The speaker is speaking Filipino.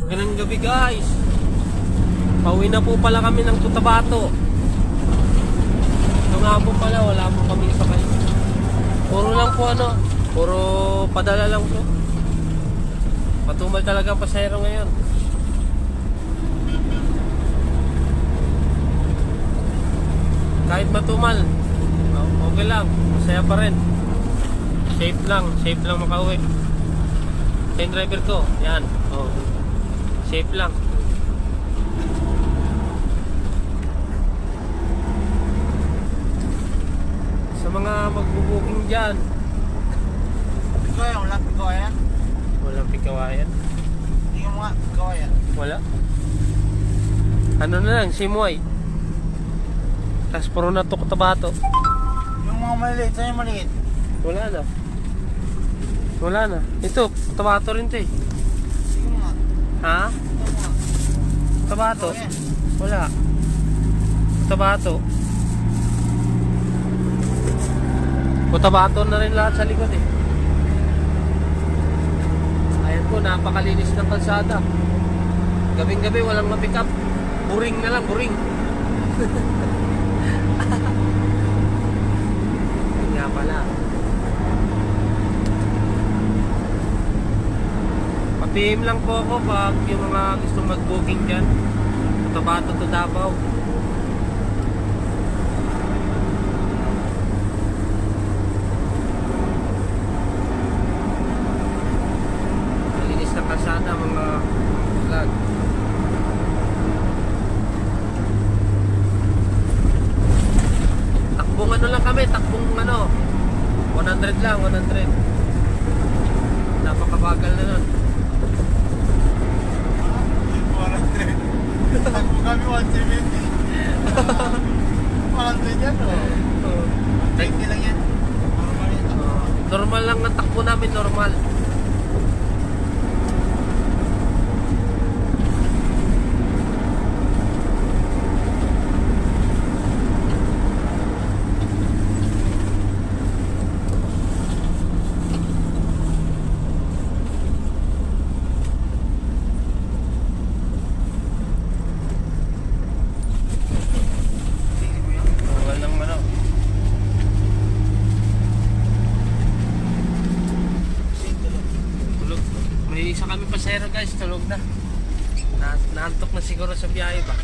Magandang gabi guys. Pauwi na po pala kami ng Cotabato. Ito nga po pala, wala po kami sakay. Puro lang po puro padala lang po. Matumal talaga ang pasahero ngayon. Kahit matumal, okay lang, masaya pa rin. Safe lang makauwi. Sa yung driver ko, yan. Safe lang. Sa mga magbubuking dyan, Walang pikawayan? walang pikawayan. Hindi mo nga pikawayan. Wala. Ano na lang, Simoy. Tapos puro na to Cotabato. Yung mga maliit, saan yung maliit? Wala na. Wala na. Ito, Cotabato rin to eh. Sige mo nga. Ha? Ito mo nga. Cotabato? Pikawayan. Wala. Cotabato. Cotabato na rin lahat sa likod eh. Ayan po, napakalinis ng kalsada. Gabing-gabi walang ma-pick up. Buring na lang, buring. Yun nga pala. Pa-PM lang po ako pag yung mga gusto mag-booking dyan. Cotabato to Davao. Malinis na kalsada mga vlog. Takbong lang kami, takbong 100 lang, 100. Napakabagal na nun. Walang trend. Takbo kami 170. Walang trend yan o. 20 lang yan. Normal yan. Normal lang ang takbo namin, normal. Sige mo yan. Walang tulog. May isa kami pasahero guys, tulog na. Naantok na siguro sa biyahe ba.